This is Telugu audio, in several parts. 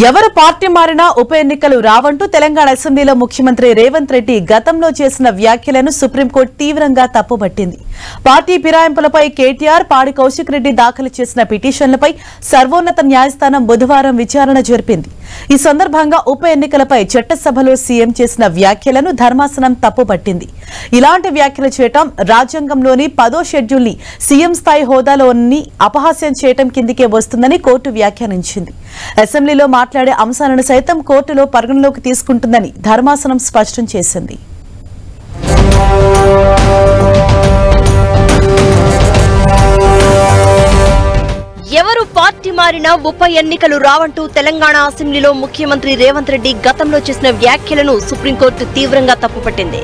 ఎవరు పార్టీ మారినా ఉప ఎన్నికలు రావంటూ తెలంగాణ అసెంబ్లీలో ముఖ్యమంత్రి రేవంత్ రెడ్డి గతంలో చేసిన వ్యాఖ్యలను సుప్రీంకోర్టు తీవ్రంగా తప్పుపట్టింది. పార్టీ ఫిరాయింపులపై కేటీఆర్, పాడి కౌశిక్ రెడ్డి దాఖలు చేసిన పిటిషన్లపై సర్వోన్నత న్యాయస్థానం బుధవారం విచారణ జరిపింది. ఈ సందర్భంగా ఉప ఎన్నికలపై చట్టసభలో సీఎం చేసిన వ్యాఖ్యలను ధర్మాసనం తప్పుపట్టింది. ఇలాంటి వ్యాఖ్యలు చేయడం రాజ్యాంగంలోని 10వ షెడ్యూల్ని సీఎం స్థాయి హోదాలోని అపహాస్యం చేయడం కిందికే వస్తుందని కోర్టు వ్యాఖ్యానించింది. అసెంబ్లీలో మాట్లాడే అంశాలను సైతం కోర్టులో పరిగణలోకి తీసుకుంటుందని ధర్మాసనం స్పష్టం చేసింది. ఎవరు పార్టీ మారినా ఉప ఎన్నికలు రావంటూ తెలంగాణ అసెంబ్లీలో ముఖ్యమంత్రి రేవంత్ రెడ్డి గతంలో చేసిన వ్యాఖ్యలను సుప్రీంకోర్టు తీవ్రంగా తప్పుపట్టింది.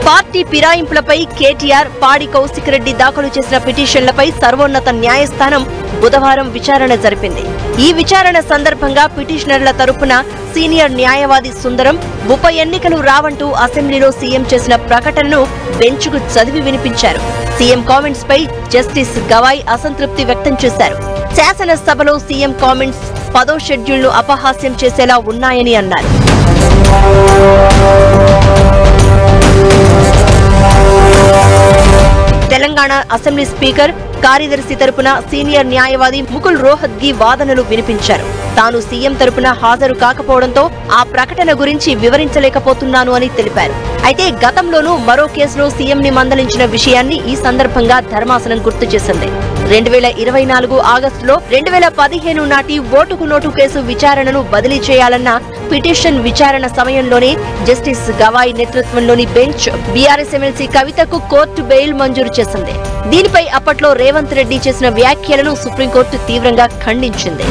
పార్టీ ఫిరాయింపులపై కేటీఆర్, పాడి కౌశిక్ రెడ్డి దాఖలు చేసిన పిటిషన్లపై సర్వోన్నత న్యాయస్థానం బుధవారం విచారణ జరిపింది. ఈ విచారణ సందర్భంగా పిటిషనర్ల తరపున సీనియర్ న్యాయవాది సుందరం ఉప ఎన్నికలు రావంటూ అసెంబ్లీలో సీఎం చేసిన ప్రకటనను బెంచ్కు చదివి వినిపించారు. సీఎం కామెంట్స్ పై జస్టిస్ గవాయ్ అసంతృప్తి వ్యక్తం చేశారు. శాసనసభలో సీఎం కామెంట్స్ 10వ షెడ్యూల్ను అపహాస్యం చేసేలా ఉన్నాయని అన్నారు. తెలంగాణ అసెంబ్లీ స్పీకర్, కార్యదర్శి తరపున సీనియర్ న్యాయవాది ముకుల్ రోహత్గి వాదనలు వినిపించారు. తాను సీఎం తరపున హాజరు కాకపోవడంతో ఆ ప్రకటన గురించి వివరించలేకపోతున్నాను అని తెలిపారు. అయితే గతంలోనూ మరో కేసులో సీఎంని మందలించిన విషయాన్ని ఈ సందర్భంగా ధర్మాసనం గుర్తు చేసింది. 2024 ఆగస్టులో 2015 నాటి ఓటుకు నోటు కేసు విచారణను బదిలీ చేయాలన్న పిటిషన్ విచారణ సమయంలోనే జస్టిస్ గవాయ్ నేతృత్వంలోని బెంచ్ బీఆర్ఎస్ ఎమ్మెల్సీ కవితకు కోర్టు బెయిల్ మంజూరు చేసింది. దీనిపై అప్పట్లో రేవంత్ రెడ్డి చేసిన వ్యాఖ్యలను సుప్రీంకోర్టు తీవ్రంగా ఖండించింది.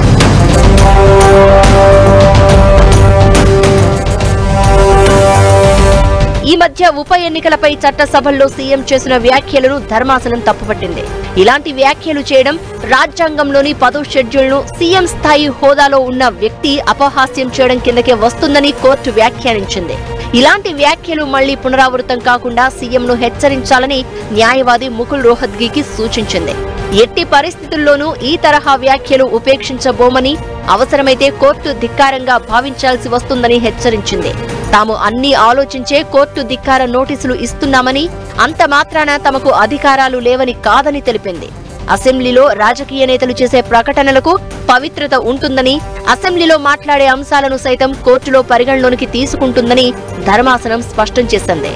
ఈ మధ్య ఉప ఎన్నికలపై చట్టసభల్లో సీఎం చేసిన వ్యాఖ్యలను ధర్మాసనం తప్పుపట్టింది. ఇలాంటి వ్యాఖ్యలు చేయడం రాజ్యాంగంలోని 10వ షెడ్యూల్ను సీఎం స్థాయి హోదాలో ఉన్న వ్యక్తి అపహాస్యం చేయడం కిందకే వస్తుందని కోర్టు వ్యాఖ్యానించింది. ఇలాంటి వ్యాఖ్యలు మళ్లీ పునరావృతం కాకుండా సీఎంను హెచ్చరించాలని న్యాయవాది ముకుల్ రోహత్గికి సూచించింది. ఎట్టి పరిస్థితుల్లోనూ ఈ తరహా వ్యాఖ్యలు ఉపేక్షించబోమని, అవసరమైతే కోర్టు ధిక్కారంగా భావించాల్సి వస్తుందని హెచ్చరించింది. తాము అన్ని ఆలోచించే కోర్టు ధిక్కార నోటీసులు ఇస్తున్నామని, అంత మాత్రాన తమకు అధికారాలు లేవని కాదని తెలిపింది. అసెంబ్లీలో రాజకీయ నేతలు చేసే ప్రకటనలకు పవిత్రత ఉంటుందని, అసెంబ్లీలో మాట్లాడే అంశాలను సైతం కోర్టులో పరిగణలోనికి తీసుకుంటుందని ధర్మాసనం స్పష్టం చేసింది.